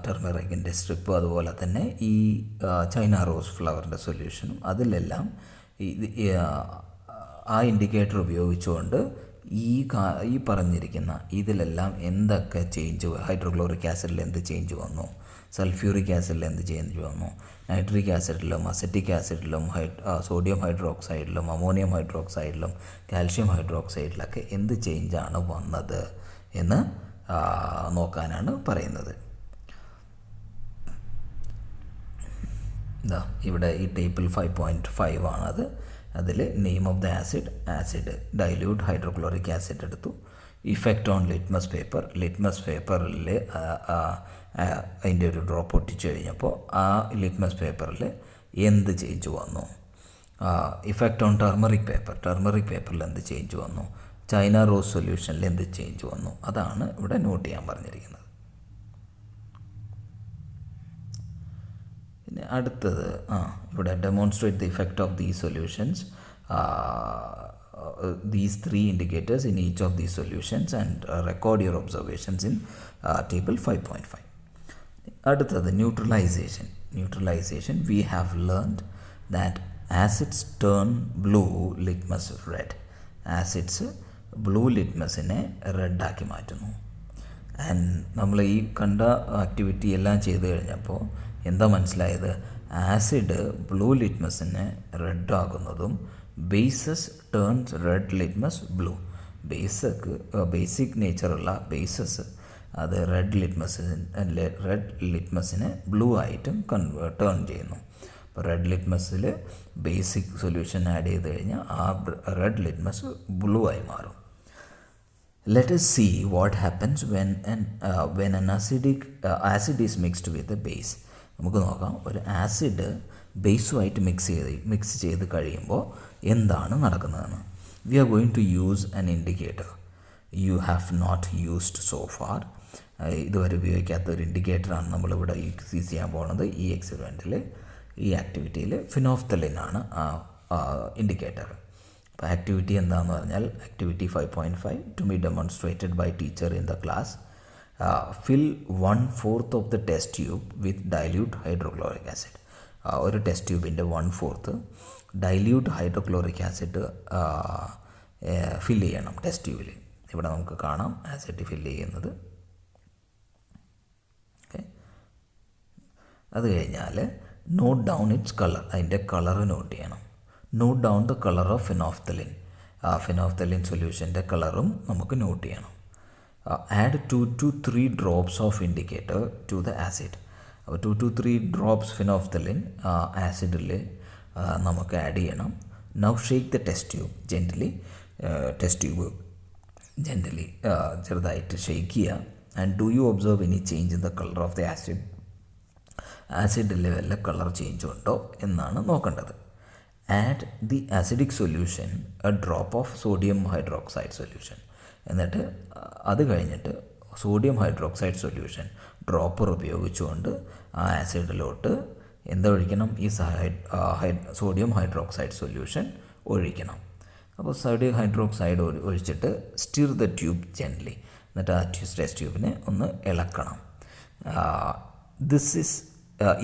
ടർമറിക്കിൻ്റെ സ്ട്രിപ്പും അതുപോലെ തന്നെ ഈ ചൈന റോസ് ഫ്ലവറിൻ്റെ സൊല്യൂഷനും അതിലെല്ലാം ആ ഇൻഡിക്കേറ്റർ ഉപയോഗിച്ചുകൊണ്ട് ഈ പറഞ്ഞിരിക്കുന്ന ഇതിലെല്ലാം എന്തൊക്കെ ചേഞ്ച്, ഹൈഡ്രോക്ലോറിക് ആസിഡിൽ എന്ത് ചേഞ്ച് വന്നു, സൾഫ്യൂറിക് ആസിഡിൽ എന്ത് ചേഞ്ച് വന്നു, നൈട്രിക് ആസിഡിലും അസറ്റിക് ആസിഡിലും സോഡിയം ഹൈഡ്രോക്സൈഡിലും അമോണിയം ഹൈഡ്രോക്സൈഡിലും കാൽഷ്യം ഹൈഡ്രോക്സൈഡിലൊക്കെ എന്ത് ചേഞ്ചാണ് വന്നത് എന്ന് നോക്കാനാണ് പറയുന്നത്. ഇവിടെ ഈ ടേബിൾ 5.5 ആണത്. അതിൽ name of the acid dilute hydrochloric acid എടുത്തു. ഇഫക്റ്റ് ഓൺ ലിറ്റ്മസ് പേപ്പറിൽ അതിൻ്റെ ഒരു ഡ്രോപ്പ് ഒട്ടിച്ചു കഴിഞ്ഞപ്പോൾ ആ ലിറ്റ്മസ് പേപ്പറിൽ എന്ത് ചേഞ്ച് വന്നു. ഇഫക്റ്റ് ഓൺ ടർമറിക് പേപ്പറിൽ എന്ത് ചേഞ്ച് വന്നു, ചൈന റോസ് സൊല്യൂഷനിൽ എന്ത് ചേഞ്ച് വന്നു, അതാണ് ഇവിടെ നോട്ട് ചെയ്യാൻ പറഞ്ഞിരിക്കുന്നത്. പിന്നെ അടുത്തത് ഇവിടെ demonstrate the effect of these solutions, these three indicators in each of these solutions and record your observations in table 5.5. അടുത്തത് neutralisation. We have learned that acids turn blue litmus red. Acids blue ലിറ്റ്മസിനെ റെഡാക്കി മാറ്റുന്നു. And നമ്മൾ ഈ കണ്ട activity എല്ലാം ചെയ്ത് കഴിഞ്ഞപ്പോൾ എന്താ മനസ്സിലായത്? ആസിഡ് ബ്ലൂ ലിറ്റ്മസിനെ റെഡാക്കുന്നതും bases turns red litmus blue. Basic നേച്ചറുള്ള ബേസസ് അത് റെഡ് ലിറ്റ്മസിനെ ബ്ലൂ ആയിട്ടും ടേൺ ചെയ്യുന്നു. അപ്പോൾ റെഡ് ലിറ്റ്മസിൽ ബേസിക് സൊല്യൂഷൻ ആഡ് ചെയ്ത് കഴിഞ്ഞാൽ ആ റെഡ് ലിറ്റ്മസ് ബ്ലൂ ആയി മാറും. Let us see what happens when an acid is mixed with a base. നമുക്ക് നോക്കാം, ഒരു ആസിഡ് ബേസുമായിട്ട് മിക്സ് ചെയ്ത് കഴിയുമ്പോൾ എന്താണ് നടക്കുന്നതെന്ന്. We are going to use an indicator you have not used so far. ഇതുവരെ ഉപയോഗിക്കാത്ത ഒരു ഇൻഡിക്കേറ്ററാണ് നമ്മളിവിടെ യൂസ് ചെയ്യാൻ പോകുന്നത്. ഈ എക്സ്പെരിമെൻറ്റിൽ, ഈ ആക്ടിവിറ്റിയിൽ ഫിനോഫ്തലിനാണ് ഇൻഡിക്കേറ്റർ. അപ്പോൾ ആക്ടിവിറ്റി എന്താണെന്ന് പറഞ്ഞാൽ activity 5.5 to be demonstrated by teacher in the class. Fill 1/4 of the test tube with dilute hydrochloric acid. ഒരു ടെസ്റ്റ് ട്യൂബിൻ്റെ 1/4 ഡൈല്യൂട്ട് ഹൈഡ്രോക്ലോറിക് ആസിഡ് ഫില്ല് ചെയ്യണം ടെസ്റ്റ് ട്യൂബിൽ. ഇവിടെ നമുക്ക് കാണാം ആസിഡ് ഫില്ല് ചെയ്യുന്നത്. ഓക്കെ, അത് കഴിഞ്ഞാൽ നോട്ട് ഡൗൺ ഇറ്റ്സ് കളർ, അതിൻ്റെ കളറ് നോട്ട് ചെയ്യണം. Note down the colour of phenolphthalein. Phenolphthalein സൊല്യൂഷൻ്റെ കളറും നമുക്ക് നോട്ട് ചെയ്യണം. Add 2 to 3 drops of indicator to the acid. അപ്പോൾ 2 to 3 drops ഫിനോഫ്തലിൻ ആസിഡിൽ നമുക്ക് ആഡ് ചെയ്യണം. Now shake the test tube gently. Test tube gently ചെറുതായിട്ട് shake ചെയ്യുക. And do you observe any change in the colour of the acid. ആസിഡിൽ വല്ല colour change ഉണ്ടോ എന്നാണ് നോക്കേണ്ടത്. Add the acidic solution a drop of sodium hydroxide solution. എന്നിട്ട് അത് കഴിഞ്ഞിട്ട് സോഡിയം ഹൈഡ്രോക്സൈഡ് സൊല്യൂഷൻ ഡ്രോപ്പർ ഉപയോഗിച്ചുകൊണ്ട് ആ ആസിഡിലോട്ട് എന്തൊഴിക്കണം? ഈ സോഡിയം ഹൈഡ്രോക്സൈഡ് സൊല്യൂഷൻ ഒഴിക്കണം. അപ്പോൾ സോഡിയം ഹൈഡ്രോക്സൈഡ് ഒഴിച്ചിട്ട് സ്റ്റിർ ദ ട്യൂബ് ജെൻ്റലി. എന്നിട്ട് ആ ടെസ്റ്റ് ട്യൂബിനെ ഒന്ന് ഇളക്കണം.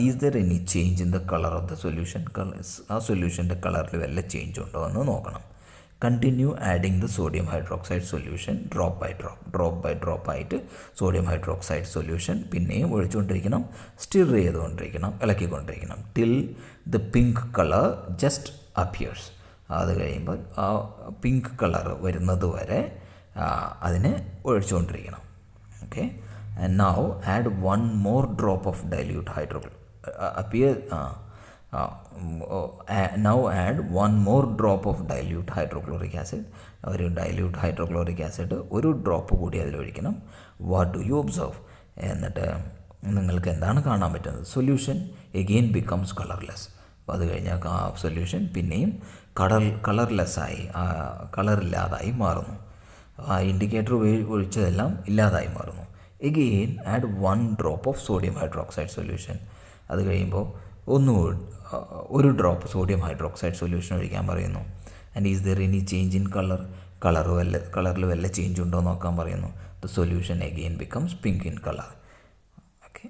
Is there any change in the colour of the solution. ആ സൊല്യൂഷൻ്റെ കളറിൽ വല്ല ചേഞ്ച് ഉണ്ടോ എന്ന് നോക്കണം. Continue adding the sodium hydroxide solution drop by drop ആയിട്ട് സോഡിയം ഹൈഡ്രോക്സൈഡ് സൊല്യൂഷൻ പിന്നെയും ഒഴിച്ചുകൊണ്ടിരിക്കണം, സ്റ്റിർ ചെയ്തുകൊണ്ടിരിക്കണം, ഇളക്കിക്കൊണ്ടിരിക്കണം till the pink colour just appears. അത് കഴിയുമ്പോൾ ആ പിങ്ക് കളർ വരുന്നത് വരെ അതിനെ ഒഴിച്ചുകൊണ്ടിരിക്കണം. Okay, and now add 1 more drop of dilute now add 1 more drop of dilute hydrochloric acid. ഒരു ഡൈല്യൂട്ട് ഹൈഡ്രോക്ലോറിക് ആസിഡ് ഒരു ഡ്രോപ്പ് കൂടി അതിലൊഴിക്കണം. What do you observe? എന്നിട്ട് നിങ്ങൾക്ക് എന്താണ് കാണാൻ പറ്റുന്നത്? Solution again becomes colourless. അപ്പോൾ അത് കഴിഞ്ഞാൽ ആ സൊല്യൂഷൻ പിന്നെയും കളർലെസ്സായി, കളറില്ലാതായി മാറുന്നു. ആ ഇൻഡിക്കേറ്റർ ഒഴിച്ചതെല്ലാം ഇല്ലാതായി മാറുന്നു. Again add 1 drop of sodium hydroxide solution. അത് കഴിയുമ്പോൾ ഒരു ഡ്രോപ്പ് സോഡിയം ഹൈഡ്രോക്സൈഡ് സൊല്യൂഷൻ ഒഴിക്കാൻ പറയുന്നു. And is there any change in കളറിൽ വല്ല ചേഞ്ച് ഉണ്ടോ നോക്കാൻ പറയുന്നു. The solution again becomes pink in colour. Okay,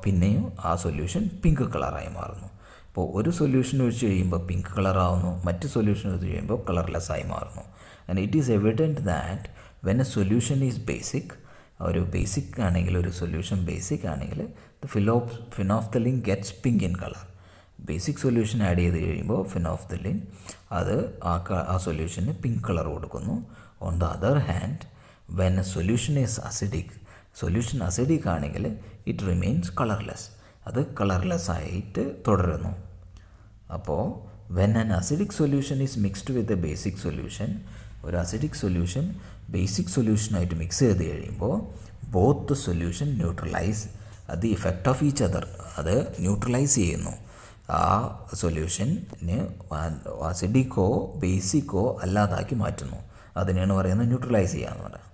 പിന്നെയും ആ സൊല്യൂഷൻ പിങ്ക് കളറായി മാറുന്നു. അപ്പോൾ ഒരു സൊല്യൂഷൻ ഒഴിച്ച് കഴിയുമ്പോൾ പിങ്ക് കളറാവുന്നു, മറ്റ് സൊല്യൂഷൻ ഒഴിച്ച് കഴിയുമ്പോൾ കളർലെസ്സായി മാറുന്നു. And it is evident that when A solution is basic, ഒരു ബേസിക് ആണെങ്കിൽ, ഒരു സൊല്യൂഷൻ ബേസിക് ആണെങ്കിൽ the phenolphthalein gets pink in colour. Basic solution add ചെയ്ത് കഴിയുമ്പോൾ ഫിനോഫ്തലിൻ അത് ആ സൊല്യൂഷന് പിങ്ക് കളർ കൊടുക്കുന്നു. On the other hand when A solution is acidic, solution acidic ആണെങ്കിൽ ഇറ്റ് റിമെയിൻസ് കളർലെസ്, അത് കളർലെസ് ആയിട്ട് തുടരുന്നു. അപ്പോൾ when an acidic solution is mixed with a basic solution, ഒരു അസിഡിക് സൊല്യൂഷൻ ബേസിക് സൊല്യൂഷനായിട്ട് മിക്സ് ചെയ്ത് കഴിയുമ്പോൾ both the solution neutralise the effect of each other, അത് neutralise ചെയ്യുന്നു. ആ സൊല്യൂഷന് അസിഡിക്കോ ബേസിക്കോ അല്ലാതാക്കി മാറ്റുന്നു. അതിനെയാണ് പറയുന്നത് ന്യൂട്രലൈസ് ചെയ്യുക എന്ന് പറയാം.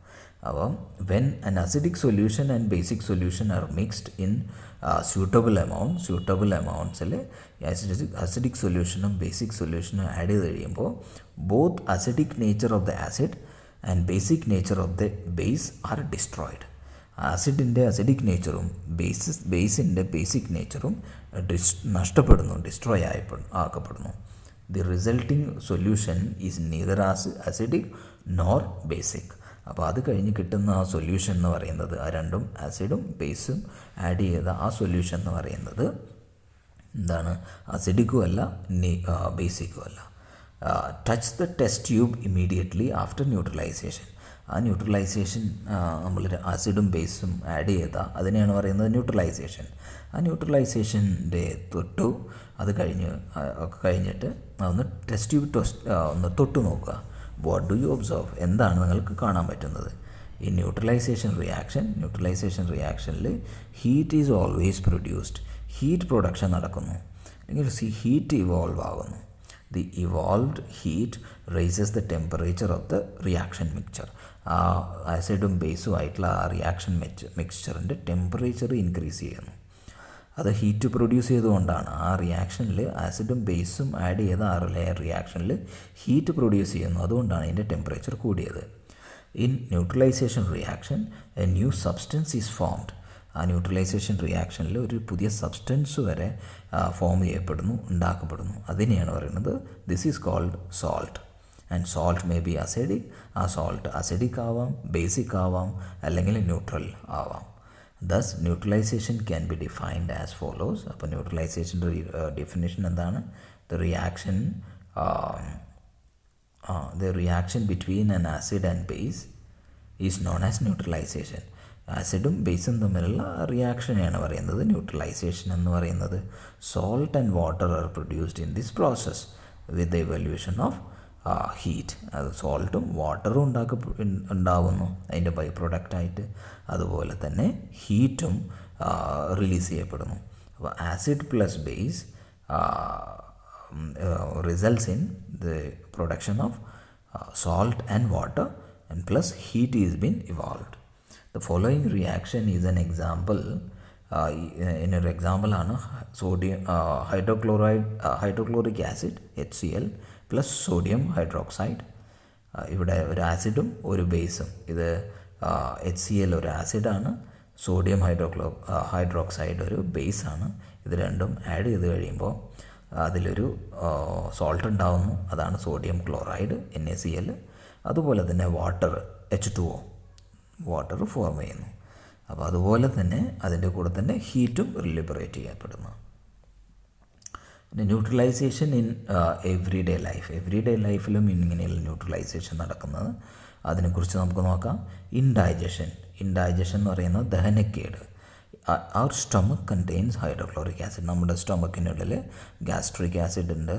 അപ്പം when an acidic solution and basic solution are mixed in suitable എമൗണ്ട്സിൽ അസിഡിക് സൊല്യൂഷനും ബേസിക് സൊല്യൂഷനും ആഡ് ചെയ്ത് കഴിയുമ്പോൾ both acidic nature of the acid and basic nature of the base are destroyed. ആസിഡിൻ്റെ അസിഡിക് നേച്ചറും ബേസിൻ്റെ ബേസിക് നേച്ചറും നഷ്ടപ്പെടുന്നു, ഡിസ്ട്രോയ് ആക്കപ്പെടുന്നു. The resulting solution is neither acidic nor basic. അപ്പോൾ അത് കഴിഞ്ഞ് കിട്ടുന്ന ആ സൊല്യൂഷൻ എന്ന് പറയുന്നത്, ആ രണ്ടും ആസിഡും ബേസും ആഡ് ചെയ്ത ആ സൊല്യൂഷൻ എന്ന് പറയുന്നത് എന്താണ്? അസിഡിക്കും അല്ല ബേസിക്കും അല്ല. Touch the test tube immediately after neutralisation. ആ ന്യൂട്രലൈസേഷൻ നമ്മൾ ആസിഡും ബേസും ആഡ് ചെയ്ത അതിനെയാണ് പറയുന്നത് ന്യൂട്രലൈസേഷൻ. ആ ന്യൂട്രലൈസേഷൻ്റെ അത് കഴിഞ്ഞിട്ട് ഒന്ന് ടെസ്റ്റ് ട്യൂബ് ഒന്ന് തൊട്ട് നോക്കുക. What do you observe? എന്താണ് നിങ്ങൾക്ക് കാണാൻ പറ്റുന്നത്? ഈ ന്യൂട്രലൈസേഷൻ റിയാക്ഷനിൽ heat is always produced. Heat production നടക്കുന്നു, അല്ലെങ്കിൽ ഹീറ്റ് ഇവോൾവ് ആകുന്നു. The evolved heat rises the temperature of the reaction mixture. ആ ആസിഡും ബേസും ആയിട്ടുള്ള ആ റിയാക്ഷൻ മിക്സ്ചറിൻ്റെ ടെമ്പറേച്ചർ ഇൻക്രീസ് ചെയ്യുന്നു. അത് ഹീറ്റ് പ്രൊഡ്യൂസ് ചെയ്തുകൊണ്ടാണ്. ആ റിയാക്ഷനിൽ ആസിഡും ബേസും ആഡ് ചെയ്ത ആ റിയാക്ഷനിൽ ഹീറ്റ് പ്രൊഡ്യൂസ് ചെയ്യുന്നു, അതുകൊണ്ടാണ് അതിൻ്റെ ടെമ്പറേച്ചർ കൂടിയത്. In neutralisation reaction a new substance is formed. ആ ന്യൂട്രലൈസേഷൻ റിയാക്ഷനിൽ ഒരു പുതിയ സബ്സ്റ്റൻസ് വരെ ഫോം ചെയ്യപ്പെടുന്നു, ഉണ്ടാക്കപ്പെടുന്നു. അതിനെയാണ് പറയുന്നത് this is called salt. And salt may be acidic. ആ സോൾട്ട് അസിഡിക് ആവാം, ബേസിക് ആവാം, അല്ലെങ്കിൽ ന്യൂട്രൽ ആവാം. Thus neutralisation can be defined as follows. അപ്പോൾ ന്യൂട്രലൈസേഷൻ്റെ ഡെഫിനിഷൻ എന്താണ്? The reaction between an acid and base is known as neutralisation. ആസിഡും ബേസും തമ്മിലുള്ള റിയാക്ഷനെയാണ് പറയുന്നത് ന്യൂട്രലൈസേഷൻ എന്ന് പറയുന്നത്. Salt and water are produced in this process with the evolution of heat. അത് സോൾട്ടും വാട്ടറും ഉണ്ടാവുന്നു അതിൻ്റെ ബൈ പ്രൊഡക്റ്റായിട്ട്. അതുപോലെ തന്നെ ഹീറ്റും റിലീസ് ചെയ്യപ്പെടുന്നു. അപ്പോൾ acid plus base results in the production of salt and water, and plus heat is been evolved. The following reaction is an example. In an example ആണ് sodium hydrochloric acid HCl plus sodium hydroxide. ഇവിടെ ഒരു ആസിഡും ഒരു ബേസും. ഇത് HCl ഒരു ആസിഡാണ്, sodium hydroxide ഒരു ബേസാണ്. ഇത് രണ്ടും ആഡ് ചെയ്ത് കഴിയുമ്പോൾ അതിലൊരു സോൾട്ട് ഉണ്ടാകുന്നു, അതാണ് സോഡിയം ക്ലോറൈഡ് NaCl. അതുപോലെ തന്നെ വാട്ടർ H2O വാട്ടർ ഫോം ചെയ്യുന്നു. അപ്പോൾ അതുപോലെ തന്നെ അതിൻ്റെ കൂടെ തന്നെ ഹീറ്റും ലിബറേറ്റ് ചെയ്യപ്പെടുന്നു. പിന്നെ ന്യൂട്രലൈസേഷൻ ഇൻ എവറി ഡേ ലൈഫിലും ഇങ്ങനെയുള്ള ന്യൂട്രലൈസേഷൻ നടക്കുന്നത്. അതിനെക്കുറിച്ച് നമുക്ക് നോക്കാം. ഇൻഡൈജഷൻ എന്ന് പറയുന്നത് ദഹനക്കേട്. Our stomach contains hydrochloric acid. നമ്മുടെ സ്റ്റൊമക്കിനുള്ളിൽ ഗാസ്ട്രിക് ആസിഡ് ഉണ്ട്,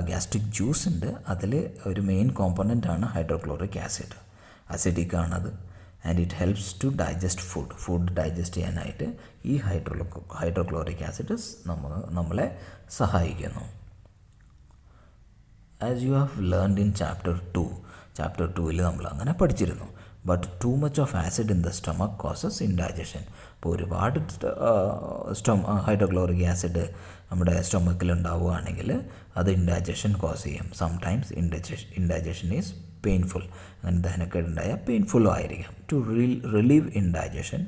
ഗ്യാസ്ട്രിക് ജ്യൂസ് ഉണ്ട്. അതിൽ ഒരു മെയിൻ കോമ്പണൻ്റ് ആണ് ഹൈഡ്രോക്ലോറിക് ആസിഡ്. അസിഡിക് ആണത്. And it helps to digest food digest ചെയ്യാനായിട്ട് ഈ ഹൈഡ്രോക്ലോറിക് ആസിഡ് നമ്മളെ സഹായിക്കുന്നു. As you have learned in chapter 2 നമ്മൾ അങ്ങനെ പഠിച്ചിരുന്നു. But too much of acid in the stomach causes indigestion. അപ്പോൾ ഒരുപാട് ഹൈഡ്രോക്ലോറിക് ആസിഡ് നമ്മുടെ സ്റ്റൊമക്കിൽ ഉണ്ടാവുകയാണെങ്കിൽ അത് ഇൻഡൈജഷൻ കോസ് ചെയ്യും. Sometimes indigestion is painful. അങ്ങനെ ദഹനക്കേടുണ്ടായാൽ പെയിൻഫുള്ളും ആയിരിക്കാം. ടു റിലീവ് ഇൻഡൈജഷൻ,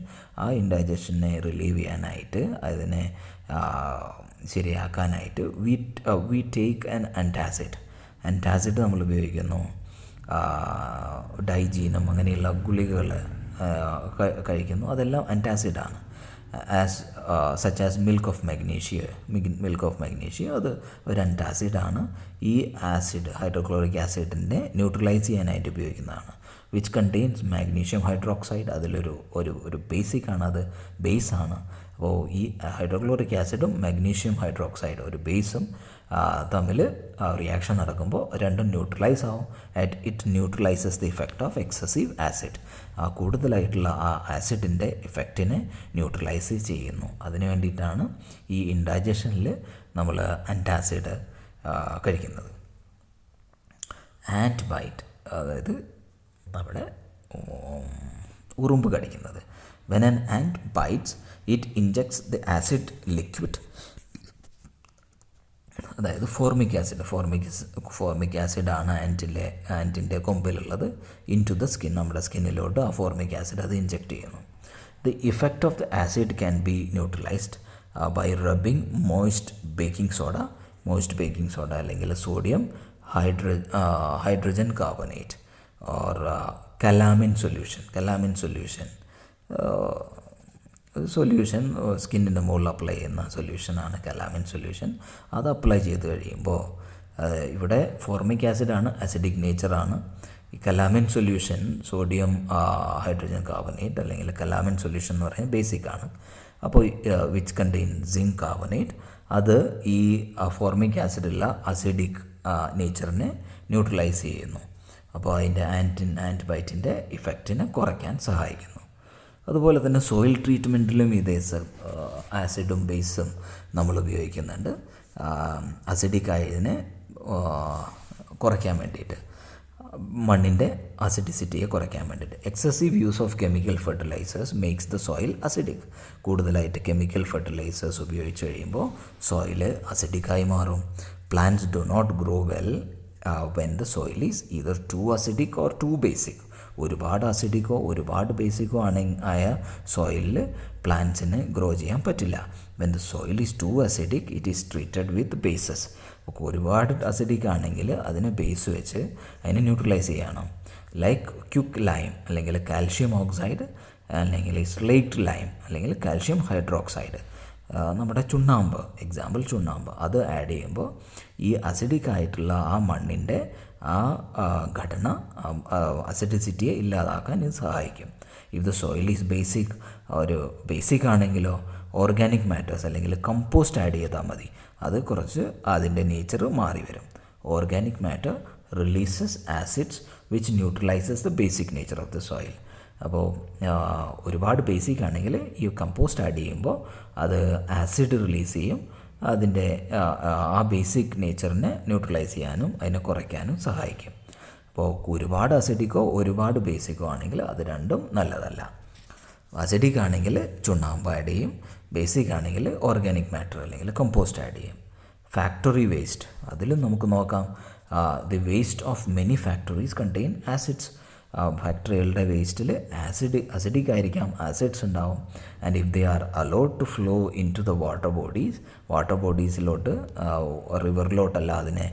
ആ ഇൻഡൈജഷനെ റിലീവ് ചെയ്യാനായിട്ട്, അതിനെ ശരിയാക്കാനായിട്ട് വി ടേക്ക് ആൻ ആൻറ്റാസിഡ് നമ്മൾ ഉപയോഗിക്കുന്നു. ഡൈജീനം അങ്ങനെയുള്ള ഗുളികകൾ കഴിക്കുന്നു. അതെല്ലാം ആൻറ്റാസിഡാണ്. Such as milk of magnesium അത് ഒരു ആൻറ്റാസിഡാണ്. ഈ ആസിഡ് ഹൈഡ്രോക്ലോറിക് ആസിഡിനെ ന്യൂട്രലൈസ് ചെയ്യാനായിട്ട് ഉപയോഗിക്കുന്നതാണ്. Which contains magnesium hydroxide. അതിലൊരു ബേസിക്കാണ്, അത് ബേസാണ്. അപ്പോൾ ഈ ഹൈഡ്രോക്ലോറിക് ആസിഡും മാഗ്നീഷ്യം ഹൈഡ്രോക്സൈഡ് ഒരു ബേസും തമ്മിൽ റിയാക്ഷൻ നടക്കുമ്പോൾ രണ്ടും ന്യൂട്രലൈസ് ആവും. It neutralises the effect of excessive acid. കൂടുതലായിട്ടുള്ള ആ ആസിഡിൻ്റെ ഇഫക്റ്റിനെ ന്യൂട്രലൈസ് ചെയ്യുന്നു. അതിന് വേണ്ടിയിട്ടാണ് ഈ ഇൻഡൈജഷനിൽ നമ്മൾ ആൻറ്റാസിഡ് കഴിക്കുന്നത്. ആൻറ്റ് ബൈറ്റ്, അതായത് നമ്മുടെ ഉറുമ്പ് കടിക്കുന്നത്. When an ant bites it injects the acid liquid, അതായത് ഫോർമിക് ആസിഡാണ് ആൻറ്റിൻ്റെ കൊമ്പിലുള്ളത്. ഇൻ ടു ദ സ്കിൻ, നമ്മുടെ സ്കിന്നിലോട്ട് ആ ഫോർമിക് ആസിഡ് അത് ഇൻജെക്റ്റ് ചെയ്യുന്നു. The effect of the acid can be neutralised by rubbing moist baking soda അല്ലെങ്കിൽ sodium hydrogen carbonate or calamine solution സ്കിന്നിൻ്റെ മുകളിൽ അപ്ലൈ ചെയ്യുന്ന സൊല്യൂഷനാണ് കലാമിൻ സൊല്യൂഷൻ. അത് അപ്ലൈ ചെയ്ത് കഴിയുമ്പോൾ ഇവിടെ ഫോർമിക് ആസിഡാണ്, അസിഡിക് നേച്ചറാണ്. ഈ calamine solution sodium hydrogen carbonate അല്ലെങ്കിൽ കലാമിൻ സൊല്യൂഷൻ എന്ന് പറയുന്നത് ബേസിക്കാണ്. അപ്പോൾ വിച്ച് കണ്ടെയ്ൻ സിങ്ക് കാർബണേറ്റ്, അത് ഈ ഫോർമിക് ആസിഡുള്ള അസിഡിക് നേച്ചറിനെ ന്യൂട്രലൈസ് ചെയ്യുന്നു. അപ്പോൾ അതിൻ്റെ ആൻറ്റിബയോട്ടിൻ്റെ ഇഫക്റ്റിനെ കുറയ്ക്കാൻ സഹായിക്കുന്നു. അതുപോലെ തന്നെ സോയിൽ ട്രീറ്റ്മെൻറ്റിലും ഇതേ ആസിഡും ബേസും നമ്മൾ ഉപയോഗിക്കുന്നുണ്ട്. അസിഡിക് ആയതിനെ കുറയ്ക്കാൻ വേണ്ടിയിട്ട്, മണ്ണിൻ്റെ അസിഡിസിറ്റിയെ കുറയ്ക്കാൻ വേണ്ടിയിട്ട്. Excessive use of chemical fertilisers makes the soil acidic. കൂടുതലായിട്ട് കെമിക്കൽ ഫെർട്ടിലൈസേഴ്സ് ഉപയോഗിച്ച് കഴിയുമ്പോൾ സോയിൽ അസിഡിക്കായി മാറും. Plants do not grow well when the soil is either too acidic or too basic. ഒരുപാട് അസിഡിക്കോ ഒരുപാട് ബേസിക്കോ ആയ സോയിലിൽ പ്ലാന്റ്സിന് ഗ്രോ ചെയ്യാൻ പറ്റില്ല. When the soil is too acidic it is treated with bases. ഒരുപാട് അസിഡിക് ആണെങ്കിൽ അതിനെ ബേസ് വെച്ച് അതിനെ ന്യൂട്രലൈസ് ചെയ്യണം. ലൈക്ക് ക്യുക്ക് ലൈം അല്ലെങ്കിൽ കാൽഷ്യം ഓക്സൈഡ് അല്ലെങ്കിൽ സ്ലേറ്റ് ലൈം അല്ലെങ്കിൽ കാൽഷ്യം ഹൈഡ്രോക്സൈഡ്. നമ്മുടെ ചുണ്ണാമ്പ്, എക്സാമ്പിൾ ചുണ്ണാമ്പ്, അത് ആഡ് ചെയ്യുമ്പോൾ ഈ അസിഡിക് ആയിട്ടുള്ള ആ മണ്ണിൻ്റെ ആ ഘടന അസിഡിസിറ്റിയെ ഇല്ലാതാക്കാൻ ഇത് സഹായിക്കും. If the soil is basic ആണെങ്കിലോ ഓർഗാനിക് മാറ്റേഴ്സ് അല്ലെങ്കിൽ കമ്പോസ്റ്റ് ആഡ് ചെയ്താൽ മതി. അത് കുറച്ച് അതിൻ്റെ നേച്ചർ മാറി വരും. Organic matter releases acids which neutralises the basic nature of the soil. അപ്പോൾ ഒരുപാട് ബേസിക് ആണെങ്കിൽ ഈ കമ്പോസ്റ്റ് ആഡ് ചെയ്യുമ്പോൾ അത് ആസിഡ് റിലീസ് ചെയ്യും. അതിൻ്റെ ആ ബേസിക് നേച്ചറിനെ ന്യൂട്രലൈസ് ചെയ്യാനും അതിനെ കുറയ്ക്കാനും സഹായിക്കും. അപ്പോൾ ഒരുപാട് അസിഡിക്കോ ഒരുപാട് ബേസിക്കോ ആണെങ്കിൽ അത് രണ്ടും നല്ലതല്ല. അസിഡിക് ആണെങ്കിൽ ചുണ്ണാമ്പ് ആഡ് ചെയ്യും, ബേസിക് ആണെങ്കിൽ ഓർഗാനിക് മാറ്റർ അല്ലെങ്കിൽ കമ്പോസ്റ്റ് ആഡ് ചെയ്യും. ഫാക്ടറി വേസ്റ്റ്, അതിലും നമുക്ക് നോക്കാം. The waste of many factories contain acids. ഫാക്ടറികളുടെ വേസ്റ്റിൽ അസിഡിക് ആയിരിക്കാം, ആസിഡ്സ് ഉണ്ടാവും. And if they are allowed to flow into the water ബോഡീസിലോട്ട് റിവറിലോട്ടല്ല അതിനെ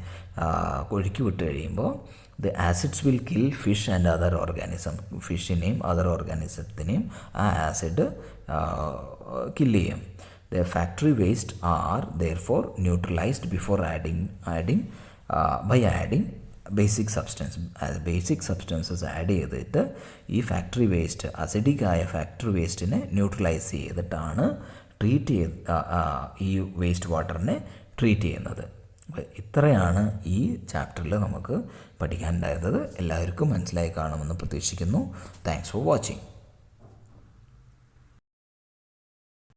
ഒഴുക്കി വിട്ട് കഴിയുമ്പോൾ the acids will kill fish and other organism. ഫിഷിനെയും അതർ ഓർഗാനിസത്തിനെയും ആ ആസിഡ് കില്ല് ചെയ്യും. The factory waste are therefore neutralized before by adding basic substance. Basic substances add ചെയ്തിട്ട് ഈ ഫാക്ടറി വേസ്റ്റ്, അസിഡിക് ആയ ഫാക്ടറി വേസ്റ്റിനെ ന്യൂട്രലൈസ് ചെയ്തിട്ടാണ് ഈ വേസ്റ്റ് വാട്ടറിനെ ട്രീറ്റ് ചെയ്യുന്നത്. ഇത്രയാണ് ഈ ചാപ്റ്ററിൽ നമുക്ക് പഠിക്കാനുണ്ടായിരുന്നത്. എല്ലാവർക്കും മനസ്സിലായി കാണുമെന്ന് പ്രതീക്ഷിക്കുന്നു. Thanks for watching.